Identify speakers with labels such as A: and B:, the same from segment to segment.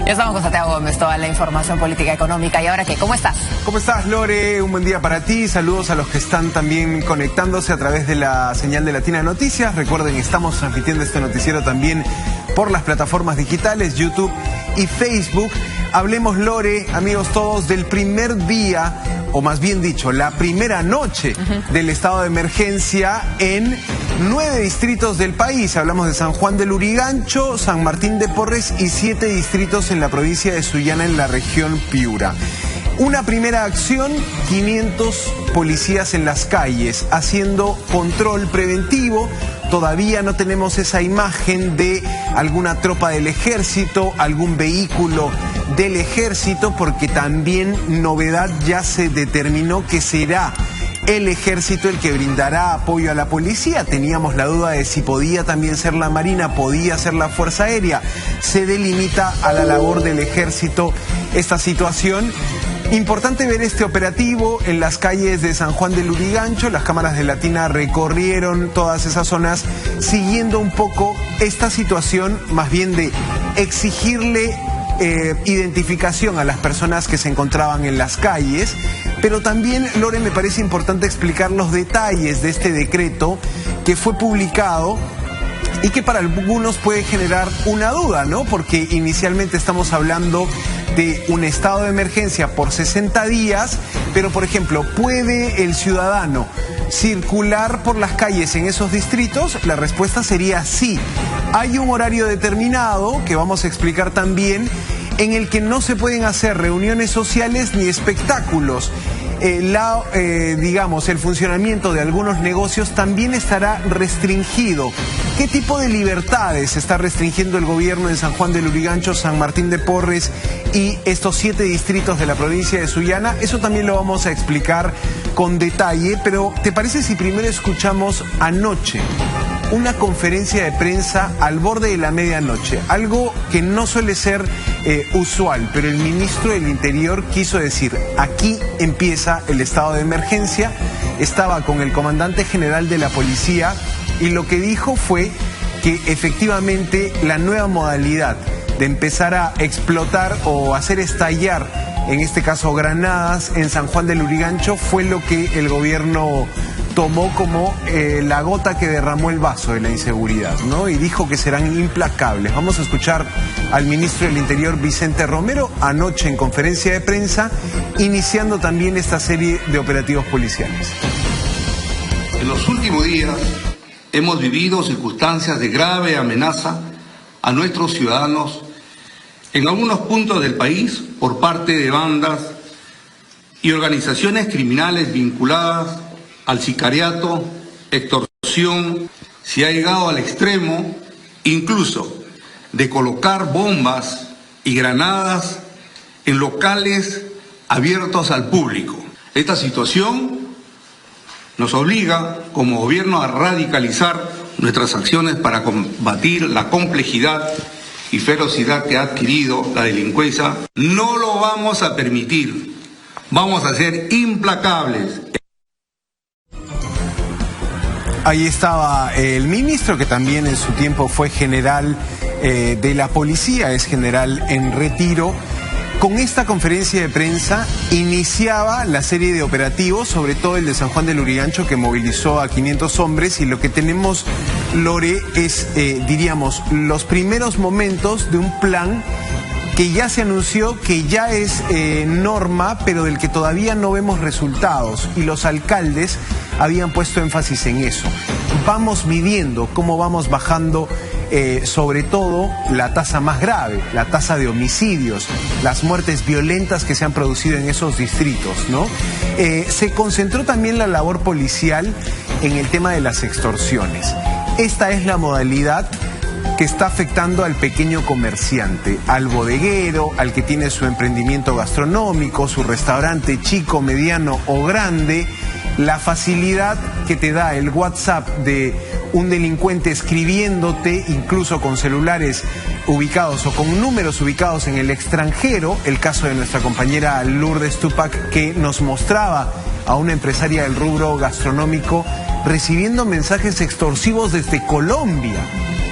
A: Ya estamos con Santiago Gómez, toda la información política, económica. ¿Y ahora qué? ¿Cómo estás?
B: ¿Cómo estás, Lore? Un buen día para ti. Saludos a los que están también conectándose a través de la señal de Latina Noticias. Recuerden, estamos transmitiendo este noticiero también por las plataformas digitales, YouTube y Facebook. Hablemos, Lore, amigos todos, del primer día, o más bien dicho, la primera noche del estado de emergencia en 9 distritos del país. Hablamos de San Juan del Lurigancho, San Martín de Porres y 7 distritos en la provincia de Sullana, en la región Piura. Una primera acción, 500 policías en las calles haciendo control preventivo. Todavía no tenemos esa imagen de alguna tropa del ejército, algún vehículo del ejército, porque también novedad, ya se determinó que será el ejército el que brindará apoyo a la policía. Teníamos la duda de si podía también ser la Marina, podía ser la Fuerza Aérea. Se delimita a la labor del ejército esta situación. Importante ver este operativo en las calles de San Juan del Lurigancho. Las cámaras de Latina recorrieron todas esas zonas siguiendo un poco esta situación, más bien de exigirle identificación a las personas que se encontraban en las calles. Pero también, Lore, me parece importante explicar los detalles de este decreto que fue publicado y que para algunos puede generar una duda, ¿no? Porque inicialmente estamos hablando de un estado de emergencia por 60 días, pero por ejemplo, ¿puede el ciudadano circular por las calles en esos distritos? La respuesta sería sí. Hay un horario determinado, que vamos a explicar también, en el que no se pueden hacer reuniones sociales ni espectáculos. El funcionamiento de algunos negocios también estará restringido. ¿Qué tipo de libertades está restringiendo el gobierno en San Juan del Lurigancho, San Martín de Porres y estos 7 distritos de la provincia de Sullana? Eso también lo vamos a explicar con detalle, pero ¿te parece si primero escuchamos anoche una conferencia de prensa al borde de la medianoche? Algo que no suele ser usual, pero el ministro del Interior quiso decir: aquí empieza el estado de emergencia. Estaba con el comandante general de la policía y lo que dijo fue que efectivamente la nueva modalidad de empezar a explotar o hacer estallar, en este caso granadas, en San Juan del Lurigancho, fue lo que el gobierno tomó como la gota que derramó el vaso de la inseguridad, ¿no? Y dijo que serán implacables. Vamos a escuchar al ministro del Interior, Vicente Romero, anoche en conferencia de prensa, iniciando también esta serie de operativos policiales.
C: En los últimos días hemos vivido circunstancias de grave amenaza a nuestros ciudadanos en algunos puntos del país por parte de bandas y organizaciones criminales vinculadas al sicariato, extorsión. Se ha llegado al extremo incluso de colocar bombas y granadas en locales abiertos al público. Esta situación nos obliga como gobierno a radicalizar nuestras acciones para combatir la complejidad y ferocidad que ha adquirido la delincuencia. No lo vamos a permitir. Vamos a ser implacables.
B: Ahí estaba el ministro, que también en su tiempo fue general de la policía, es general en retiro. Con esta conferencia de prensa iniciaba la serie de operativos, sobre todo el de San Juan del Lurigancho, que movilizó a 500 hombres, y lo que tenemos, Lore, es, los primeros momentos de un plan que ya se anunció, que ya es norma, pero del que todavía no vemos resultados, y los alcaldes habían puesto énfasis en eso. Vamos midiendo cómo vamos bajando sobre todo la tasa más grave, la tasa de homicidios, las muertes violentas que se han producido en esos distritos, ¿no? Se concentró también la labor policial en el tema de las extorsiones. Esta es la modalidad que está afectando al pequeño comerciante, al bodeguero, al que tiene su emprendimiento gastronómico, su restaurante chico, mediano o grande. La facilidad que te da el WhatsApp de un delincuente escribiéndote, incluso con celulares ubicados o con números ubicados en el extranjero. El caso de nuestra compañera Lourdes Tupac, que nos mostraba a una empresaria del rubro gastronómico recibiendo mensajes extorsivos desde Colombia,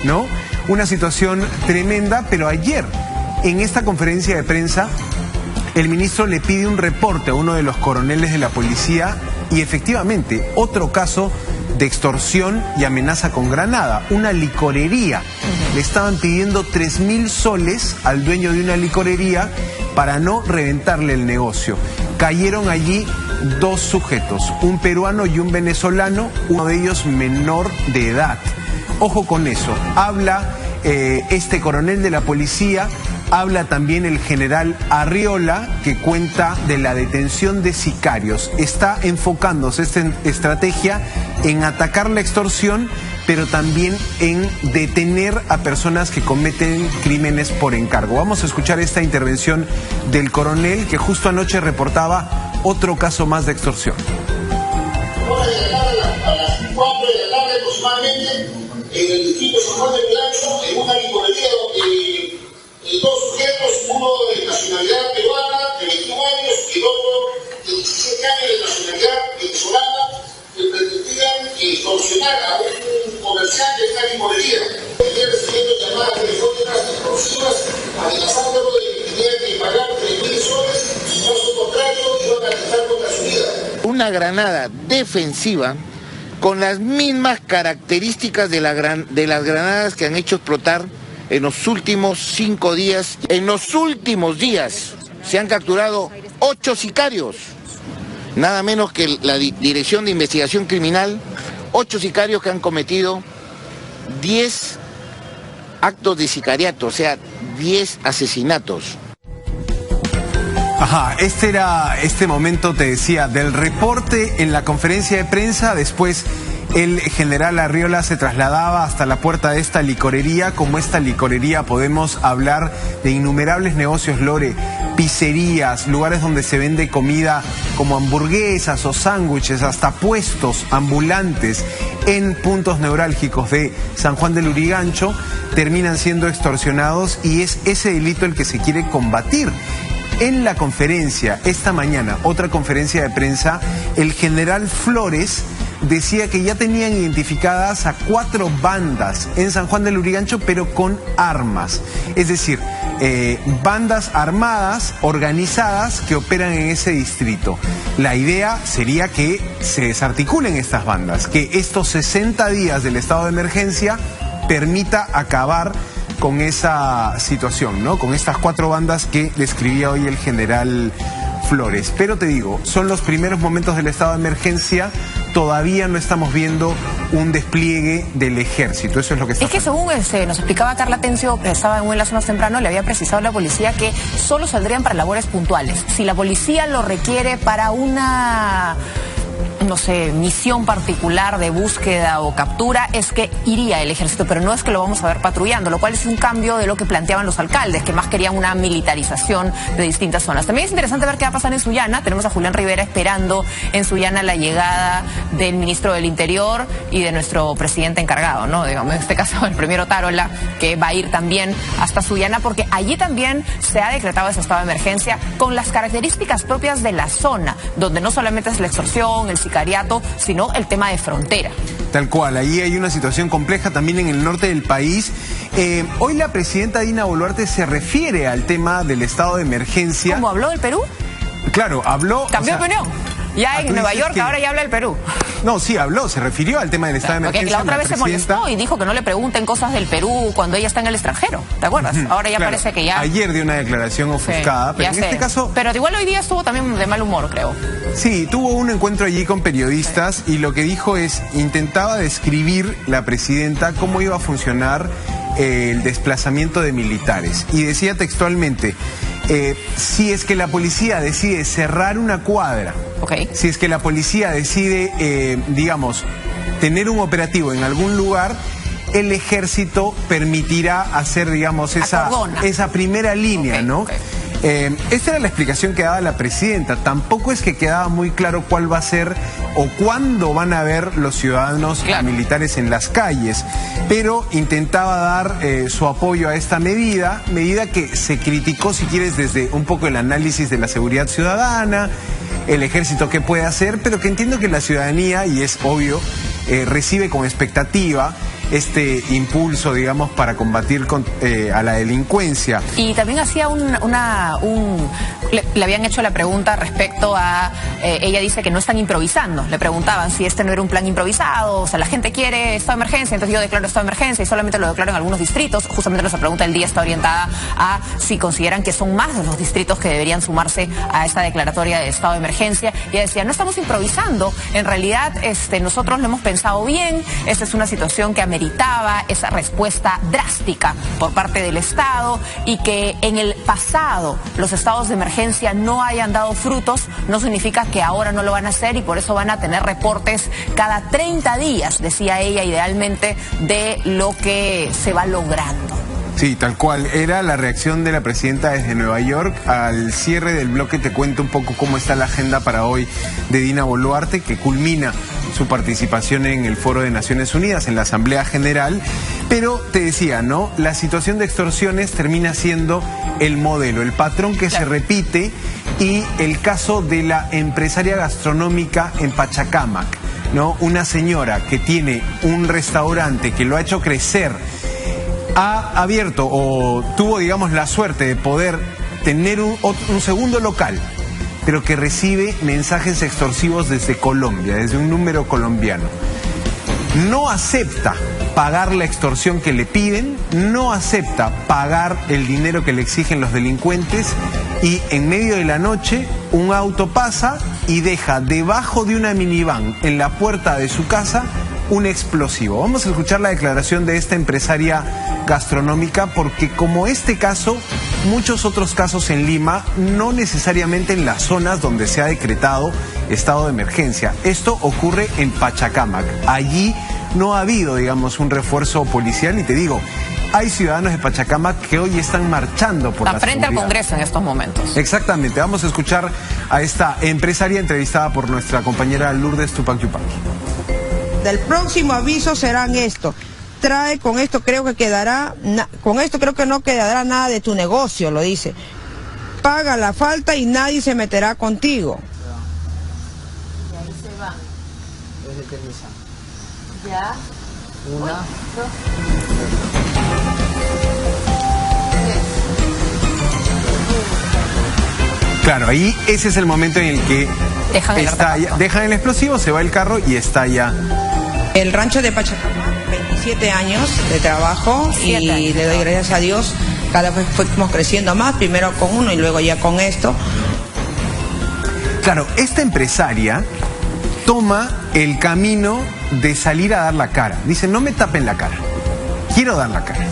B: ¿no? Una situación tremenda, pero ayer En esta conferencia de prensa, el ministro le pide un reporte a uno de los coroneles de la policía y efectivamente otro caso de extorsión y amenaza con granada, una licorería. Le estaban pidiendo 3.000 soles al dueño de una licorería para no reventarle el negocio. Cayeron allí dos sujetos, un peruano y un venezolano, uno de ellos menor de edad. Ojo con eso, habla este coronel de la policía, habla también el general Arriola, que cuenta de la detención de sicarios. Está enfocándose esta estrategia en atacar la extorsión, pero también en detener a personas que cometen crímenes por encargo. Vamos a escuchar esta intervención del coronel, que justo anoche reportaba otro caso más de extorsión.
D: A las 4 de la tarde aproximadamente, en el distrito San Juan del Urigancho, en una licorería donde dos sujetos, uno de nacionalidad peruana de 21 años y el otro de 17 años de nacionalidad venezolana, pretendían extorsionar a un comerciante de esta licorería. Venían recibiendo llamadas telefónicas extorsivas, amenazándolo de que tenía que pagar 3.000 soles, en caso contrario iban a atentar contra su vida.
E: Una granada defensiva con las mismas características de las granadas que han hecho explotar en los últimos 5 días. En los últimos días se han capturado 8 sicarios, nada menos que la Dirección de Investigación Criminal, 8 sicarios que han cometido 10 actos de sicariato, o sea, 10 asesinatos.
B: Ajá, este era este momento, te decía, del reporte en la conferencia de prensa. Después el general Arriola se trasladaba hasta la puerta de esta licorería. Como esta licorería podemos hablar de innumerables negocios, Lore, pizzerías, lugares donde se vende comida como hamburguesas o sándwiches, hasta puestos ambulantes en puntos neurálgicos de San Juan del Urigancho, terminan siendo extorsionados y es ese delito el que se quiere combatir. En la conferencia, esta mañana, otra conferencia de prensa, el general Flores decía que ya tenían identificadas a 4 bandas en San Juan del Urigancho, pero con armas. Es decir, bandas armadas, organizadas, que operan en ese distrito. La idea sería que se desarticulen estas bandas, que estos 60 días del estado de emergencia permita acabar con esa situación, ¿no? Con estas 4 bandas que describía hoy el general Flores. Pero te digo, son los primeros momentos del estado de emergencia, todavía no estamos viendo un despliegue del ejército, eso es lo que está
A: Es que según nos explicaba Carla Tencio, que estaba en un enlace más temprano, le había precisado a la policía que solo saldrían para labores puntuales. Si la policía lo requiere para una, no sé, misión particular de búsqueda o captura, es que iría el ejército, pero no es que lo vamos a ver patrullando, lo cual es un cambio de lo que planteaban los alcaldes, que más querían una militarización de distintas zonas. También es interesante ver qué va a pasar en Sullana. Tenemos a Julián Rivera esperando en Sullana la llegada del ministro del Interior y de nuestro presidente encargado, ¿no? Digamos, en este caso el primer Otárola, que va a ir también hasta Sullana, porque allí también se ha decretado ese estado de emergencia con las características propias de la zona, donde no solamente es la extorsión, el sicariato, sino el tema de frontera.
B: Tal cual, ahí hay una situación compleja también en el norte del país. Hoy la presidenta Dina Boluarte se refiere al tema del estado de emergencia.
A: ¿Cómo habló del Perú?
B: Claro, habló...
A: Cambió de opinión. Ya en Nueva York
B: que...
A: ahora ya habla el Perú.
B: No, sí, habló, se refirió al tema del estado de emergencia.
A: Porque la otra vez se molestó y dijo que no le pregunten cosas del Perú cuando ella está en el extranjero, ¿te acuerdas? Ahora ya parece que ya...
B: Ayer dio una declaración ofuscada, pero en este caso...
A: Pero igual hoy día estuvo también de mal humor, creo.
B: Sí, tuvo un encuentro allí con periodistas y lo que dijo es, intentaba describir la presidenta cómo iba a funcionar el desplazamiento de militares. Y decía textualmente, si es que la policía decide cerrar una cuadra, si es que la policía decide, digamos, tener un operativo en algún lugar, el ejército permitirá hacer, digamos, esa primera línea, ¿no? Esta era la explicación que daba la presidenta. Tampoco es que quedaba muy claro cuál va a ser o cuándo van a ver los ciudadanos militares en las calles, pero intentaba dar su apoyo a esta medida que se criticó, si quieres, desde un poco el análisis de la seguridad ciudadana, el ejército qué puede hacer, pero que entiendo que la ciudadanía, y es obvio, recibe con expectativa este impulso, digamos, para combatir a la delincuencia.
A: Y también hacía le habían hecho la pregunta respecto a, ella dice que no están improvisando, le preguntaban si este no era un plan improvisado, o sea, la gente quiere estado de emergencia, entonces yo declaro estado de emergencia y solamente lo declaro en algunos distritos. Justamente nuestra pregunta del día está orientada a si consideran que son más de los distritos que deberían sumarse a esta declaratoria de estado de emergencia. Y ella decía, no estamos improvisando, en realidad nosotros lo hemos pensado bien, esta es una situación que ameritaba esa respuesta drástica por parte del Estado, y que en el pasado los estados de emergencia no hayan dado frutos no significa que ahora no lo van a hacer, y por eso van a tener reportes cada 30 días, decía ella, idealmente, de lo que se va logrando.
B: Sí, tal cual. Era la reacción de la presidenta desde Nueva York. Al cierre del bloque te cuento un poco cómo está la agenda para hoy de Dina Boluarte, que culmina su participación en el Foro de Naciones Unidas, en la Asamblea General. Pero te decía, ¿no? La situación de extorsiones termina siendo el modelo, el patrón que se repite, y el caso de la empresaria gastronómica en Pachacámac, ¿no? Una señora que tiene un restaurante que lo ha hecho crecer, ha abierto o tuvo, digamos, la suerte de poder tener un segundo local, pero que recibe mensajes extorsivos desde Colombia, desde un número colombiano. No acepta pagar la extorsión que le piden, no acepta pagar el dinero que le exigen los delincuentes, y en medio de la noche un auto pasa y deja debajo de una minivan en la puerta de su casa un explosivo. Vamos a escuchar la declaración de esta empresaria gastronómica, porque como este caso, muchos otros casos en Lima, no necesariamente en las zonas donde se ha decretado estado de emergencia. Esto ocurre en Pachacámac. Allí no ha habido, digamos, un refuerzo policial, y te digo, hay ciudadanos de Pachacámac que hoy están marchando por la
A: frente
B: seguridad.
A: al Congreso en estos momentos.
B: Exactamente. Vamos a escuchar a esta empresaria entrevistada por nuestra compañera Lourdes Tupac Yupanqui.
F: Del próximo aviso serán esto. Trae, con esto creo que quedará, con esto creo que no quedará nada de tu negocio, lo dice. Paga la falta y nadie se meterá contigo.
G: Y ahí se van. Ya. Una. Dos.
B: Claro, ahí ese es el momento en el que dejan el explosivo, se va el carro y estalla.
F: El rancho de Pachacámac, 27 años de trabajo, y le doy gracias a Dios, cada vez fuimos creciendo más, primero con uno y luego ya con esto.
B: Claro, esta empresaria toma el camino de salir a dar la cara. Dice, no me tapen la cara, quiero dar la cara.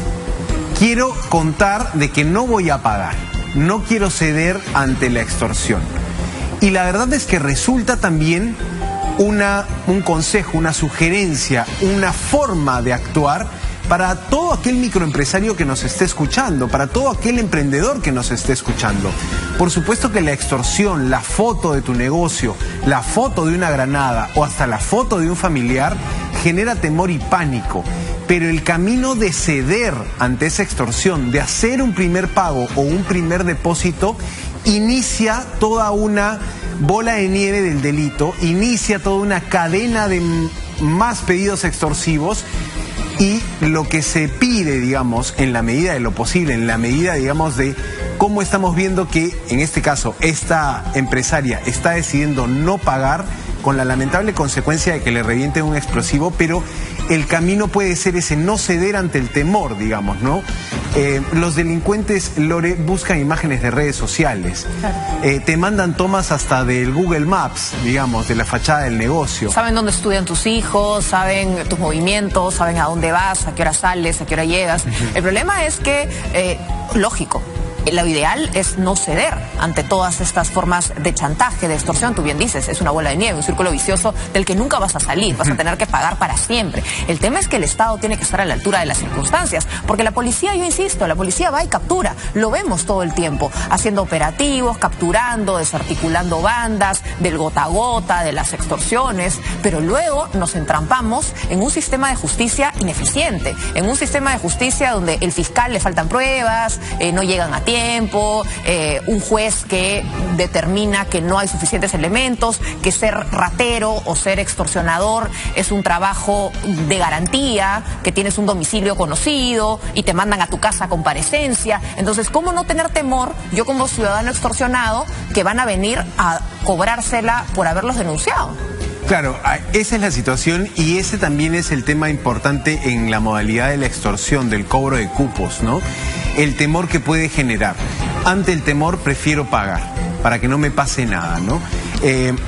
B: Quiero contar de que no voy a pagar, no quiero ceder ante la extorsión. Y la verdad es que resulta también un consejo, una sugerencia, una forma de actuar para todo aquel microempresario que nos esté escuchando, para todo aquel emprendedor que nos esté escuchando. Por supuesto que la extorsión, la foto de tu negocio, la foto de una granada o hasta la foto de un familiar genera temor y pánico. Pero el camino de ceder ante esa extorsión, de hacer un primer pago o un primer depósito, inicia toda una bola de nieve del delito, inicia toda una cadena de más pedidos extorsivos, y lo que se pide, digamos, en la medida de lo posible, en la medida, digamos, de cómo estamos viendo que, en este caso, esta empresaria está decidiendo no pagar, con la lamentable consecuencia de que le revienten un explosivo, pero el camino puede ser ese, no ceder ante el temor, digamos, ¿no? Los delincuentes, Lore, buscan imágenes de redes sociales. Claro. Te mandan tomas hasta del Google Maps, digamos, de la fachada del negocio.
A: Saben dónde estudian tus hijos, saben tus movimientos, saben a dónde vas, a qué hora sales, a qué hora llegas. El problema es que, lógico, lo ideal es no ceder ante todas estas formas de chantaje, de extorsión. Tú bien dices, es una bola de nieve, un círculo vicioso del que nunca vas a salir, vas a tener que pagar para siempre. El tema es que el Estado tiene que estar a la altura de las circunstancias, porque la policía, yo insisto, la policía va y captura, lo vemos todo el tiempo, haciendo operativos, capturando, desarticulando bandas, del gota a gota, de las extorsiones, pero luego nos entrampamos en un sistema de justicia ineficiente, en un sistema de justicia donde el fiscal le faltan pruebas, no llegan a tiempo, tiempo, un juez que determina que no hay suficientes elementos, que ser ratero o ser extorsionador es un trabajo de garantía, que tienes un domicilio conocido y te mandan a tu casa a comparecencia. Entonces, ¿cómo no tener temor, yo como ciudadano extorsionado, que van a venir a cobrársela por haberlos denunciado?
B: Claro, esa es la situación y ese también es el tema importante en la modalidad de la extorsión, del cobro de cupos, ¿no? El temor que puede generar. Ante el temor prefiero pagar para que no me pase nada, ¿no?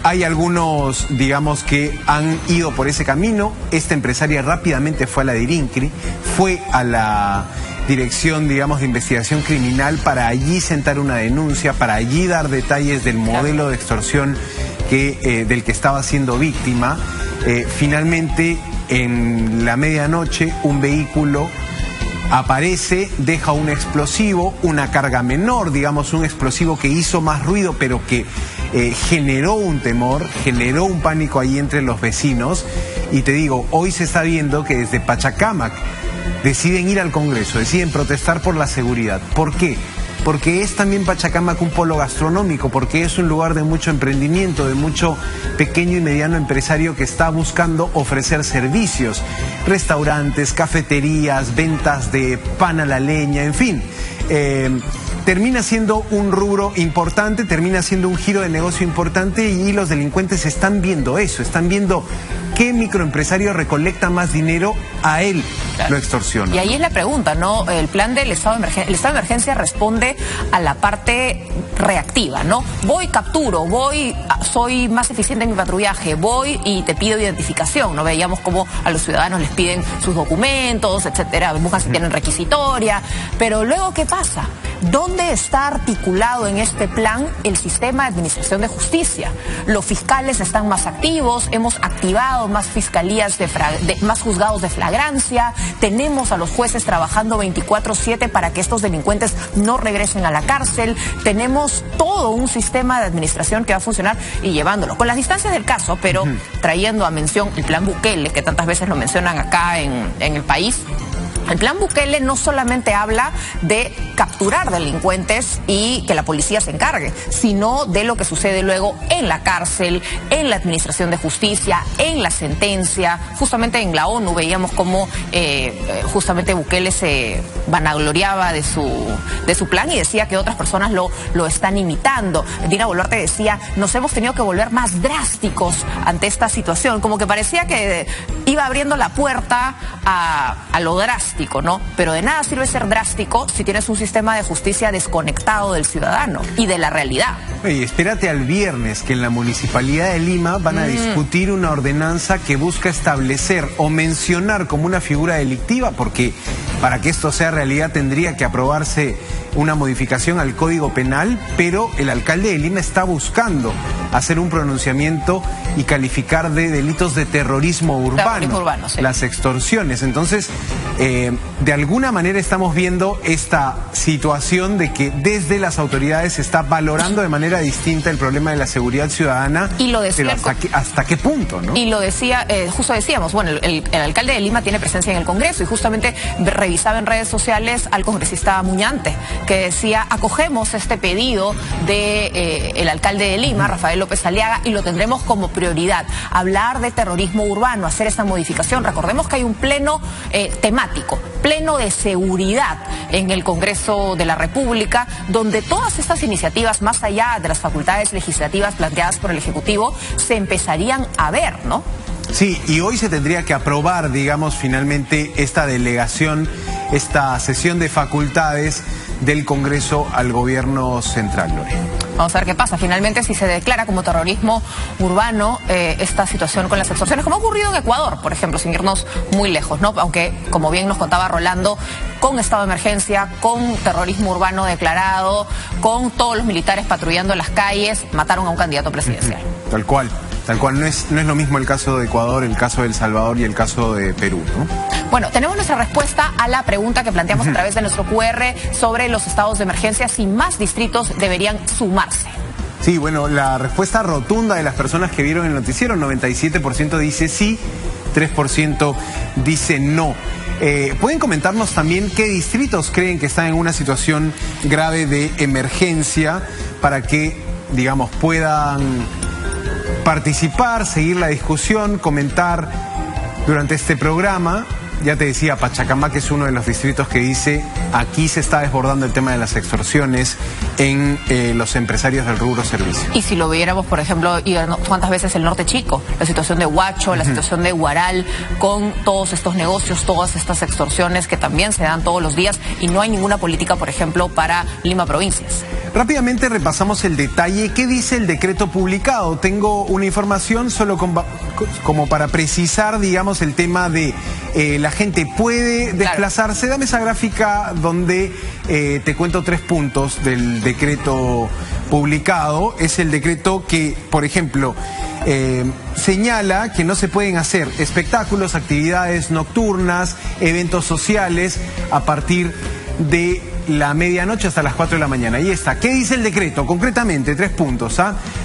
B: Hay algunos, digamos, que han ido por ese camino. Esta empresaria rápidamente fue a la DIRINCRI, fue a la Dirección, digamos, de Investigación Criminal para allí sentar una denuncia, para allí dar detalles del modelo de extorsión del que estaba siendo víctima. Finalmente, en la medianoche, un vehículo aparece, deja un explosivo, una carga menor, digamos, un explosivo que hizo más ruido, pero que generó un temor, generó un pánico ahí entre los vecinos. Y te digo, hoy se está viendo que desde Pachacamac deciden ir al Congreso, deciden protestar por la seguridad. ¿Por qué? Porque es también Pachacamac un polo gastronómico, porque es un lugar de mucho emprendimiento, de mucho pequeño y mediano empresario que está buscando ofrecer servicios, restaurantes, cafeterías, ventas de pan a la leña, en fin. Termina siendo un rubro importante, termina siendo un giro de negocio importante y los delincuentes están viendo eso, están viendo qué microempresario recolecta más dinero, a él lo extorsiona.
A: Y ahí es la pregunta, ¿no? El plan del estado de emergencia, el estado de emergencia responde a la parte reactiva, ¿no? Voy, capturo, voy, soy más eficiente en mi patrullaje, voy y te pido identificación, ¿no? Veíamos cómo a los ciudadanos les piden sus documentos, etcétera, buscan si tienen requisitoria, pero luego, ¿qué pasa? ¿Dónde está articulado en este plan el sistema de administración de justicia? Los fiscales están más activos, hemos activado más fiscalías, más juzgados de flagrancia, tenemos a los jueces trabajando 24/7 para que estos delincuentes no regresen a la cárcel, tenemos todo un sistema de administración que va a funcionar y llevándolo con las distancias del caso, pero trayendo a mención el plan Bukele, que tantas veces lo mencionan acá en el país. El plan Bukele no solamente habla de capturar delincuentes y que la policía se encargue, sino de lo que sucede luego en la cárcel, en la administración de justicia, en la sentencia. Justamente en la ONU veíamos cómo justamente Bukele se vanagloriaba de su plan y decía que otras personas lo están imitando. Dina Boluarte decía, nos hemos tenido que volver más drásticos ante esta situación, como que parecía que iba abriendo la puerta a lo drástico, ¿no? Pero de nada sirve ser drástico si tienes un sistema de justicia desconectado del ciudadano y de la realidad.
B: Oye, espérate al viernes que en la Municipalidad de Lima van a discutir una ordenanza que busca establecer o mencionar como una figura delictiva, porque para que esto sea realidad tendría que aprobarse una modificación al Código Penal, pero el alcalde de Lima está buscando hacer un pronunciamiento y calificar de delitos de terrorismo urbano,
A: sí,
B: las extorsiones. Entonces, de alguna manera estamos viendo esta situación de que desde las autoridades se está valorando de manera distinta el problema de la seguridad ciudadana.
A: Y lo decía,
B: pero ¿hasta qué punto, no?
A: Y lo decía, justo decíamos, bueno, el alcalde de Lima tiene presencia en el Congreso y justamente revisaba en redes sociales al congresista Muñante, que decía, acogemos este pedido de el alcalde de Lima, Rafael López Aliaga, y lo tendremos como prioridad. Hablar de terrorismo urbano, hacer esta modificación. Recordemos que hay un pleno temático, pleno de seguridad en el Congreso de la República, donde todas estas iniciativas, más allá de las facultades legislativas planteadas por el Ejecutivo, se empezarían a ver, ¿no?
B: Sí, y hoy se tendría que aprobar, digamos, finalmente esta delegación, esta sesión de facultades del Congreso al gobierno central, Lorena.
A: Vamos a ver qué pasa. Finalmente, si se declara como terrorismo urbano esta situación con las extorsiones, como ha ocurrido en Ecuador, por ejemplo, sin irnos muy lejos, ¿no? Aunque, como bien nos contaba Rolando, con estado de emergencia, con terrorismo urbano declarado, con todos los militares patrullando en las calles, mataron a un candidato presidencial.
B: Tal cual. Tal cual, no es lo mismo el caso de Ecuador, el caso de El Salvador y el caso de Perú, ¿no?
A: Bueno, tenemos nuestra respuesta a la pregunta que planteamos a través de nuestro QR sobre los estados de emergencia, si más distritos deberían sumarse.
B: Sí, bueno, la respuesta rotunda de las personas que vieron el noticiero, 97% dice sí, 3% dice no. ¿Pueden comentarnos también qué distritos creen que están en una situación grave de emergencia para que, digamos, puedan participar, seguir la discusión, comentar durante este programa? Ya te decía, Pachacamac es uno de los distritos que dice aquí se está desbordando el tema de las extorsiones en los empresarios del rubro servicio.
A: Y si lo viéramos, por ejemplo, cuántas veces el Norte Chico, la situación de Huacho, la situación de Huaral, con todos estos negocios, todas estas extorsiones que también se dan todos los días y no hay ninguna política, por ejemplo, para Lima Provincias.
B: Rápidamente repasamos el detalle. ¿Qué dice el decreto publicado? Tengo una información solo como para precisar, digamos, el tema de la gente puede desplazarse. Claro. Dame esa gráfica donde te cuento 3 puntos del decreto publicado. Es el decreto que, por ejemplo, señala que no se pueden hacer espectáculos, actividades nocturnas, eventos sociales a partir de la medianoche hasta las 4 de la mañana. Ahí está. ¿Qué dice el decreto? Concretamente, 3 puntos.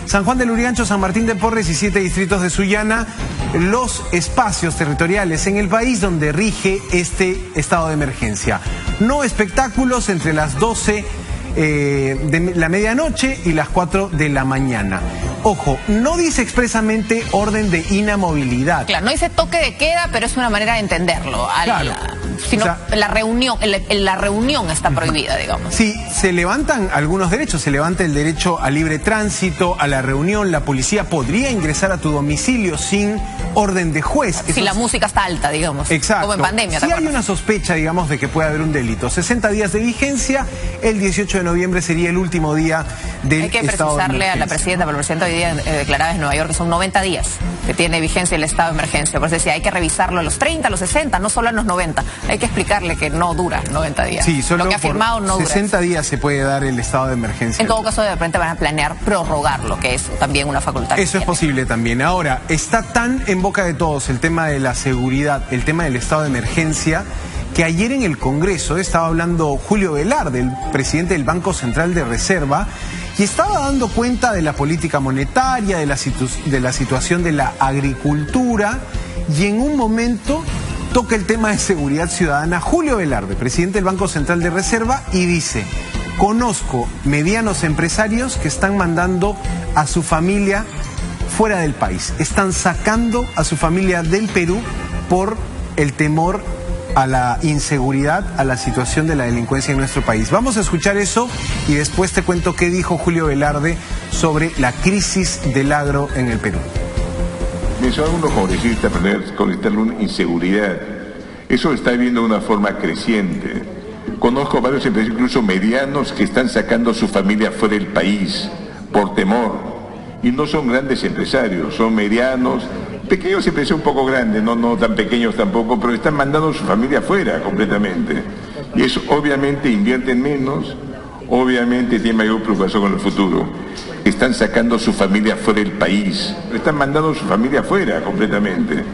B: San Juan de Lurigancho, San Martín de Porres y 7 distritos de Sullana, los espacios territoriales en el país donde rige este estado de emergencia. No espectáculos entre las 12 de la medianoche y las 4 de la mañana. Ojo, no dice expresamente orden de inamovilidad.
A: Claro, no dice toque de queda, pero es una manera de entenderlo.
B: Claro.
A: Sino la reunión está prohibida, digamos.
B: Sí, se levantan algunos derechos. Se levanta el derecho al libre tránsito, a la reunión. La policía podría ingresar a tu domicilio sin orden de juez.
A: Si la música está alta, digamos.
B: Exacto.
A: Como en pandemia.
B: Si hay una sospecha, digamos, de que puede haber un delito. 60 días de vigencia. El 18 de noviembre sería el último día del estado de emergencia. Hay que precisarle a la presidenta, pero el presidente hoy día declarada en Nueva York que son 90 días que tiene vigencia el estado de emergencia. Por eso decía, hay que revisarlo a los 30, a los 60, no solo a los 90. Hay que explicarle que no dura 90 días. Sí, solo
A: lo que ha firmado no dura.
B: 60 días se puede dar el estado de emergencia.
A: En todo caso, de repente van a planear prorrogarlo, que es también una facultad.
B: Eso es posible también. Ahora, está tan en boca de todos el tema de la seguridad, el tema del estado de emergencia, que ayer en el Congreso estaba hablando Julio Velarde, el presidente del Banco Central de Reserva, y estaba dando cuenta de la política monetaria, de la situación de la agricultura, y en un momento toca el tema de seguridad ciudadana. Julio Velarde, presidente del Banco Central de Reserva, y dice: conozco medianos empresarios que están mandando a su familia fuera del país, están sacando a su familia del Perú por el temor a la inseguridad, a la situación de la delincuencia en nuestro país. Vamos a escuchar eso y después te cuento qué dijo Julio Velarde sobre la crisis del agro en el Perú.
H: Mencionó algunos congresistas con una inseguridad. Eso está viendo de una forma creciente. Conozco varios empresarios, incluso medianos, que están sacando a su familia fuera del país por temor. Y no son grandes empresarios, son medianos, pequeños empresarios un poco grandes, no tan pequeños tampoco, pero están mandando a su familia afuera completamente. Y eso obviamente invierten menos, obviamente tienen mayor preocupación con el futuro. Están sacando a su familia fuera del país, están mandando a su familia afuera completamente.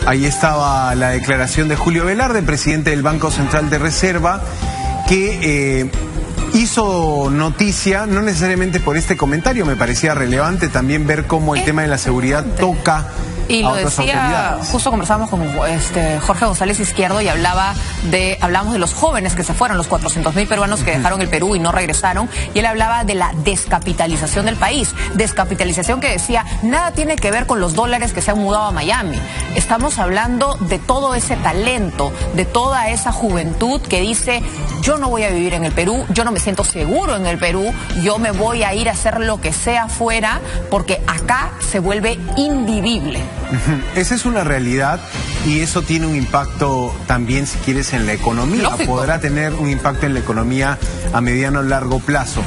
B: Ahí estaba la declaración de Julio Velarde, presidente del Banco Central de Reserva, que hizo noticia, no necesariamente por este comentario, me parecía relevante también ver cómo el tema de la seguridad toca
A: y
B: a
A: lo
B: otras
A: decía,
B: autoridades.
A: justo conversábamos con Jorge González Izquierdo y hablamos de los jóvenes que se fueron, los 400.000 peruanos que dejaron el Perú y no regresaron, y él hablaba de la descapitalización del país, descapitalización que decía, nada tiene que ver con los dólares que se han mudado a Miami, estamos hablando de todo ese talento, de toda esa juventud que dice, yo no voy a vivir en el Perú, yo no me siento seguro en el Perú, yo me voy a ir a hacer lo que sea afuera, porque acá se vuelve invivible.
B: Esa es una realidad y eso tiene un impacto también, si quieres, en la economía.
A: Lógico.
B: Podrá tener un impacto en la economía a mediano o largo plazo.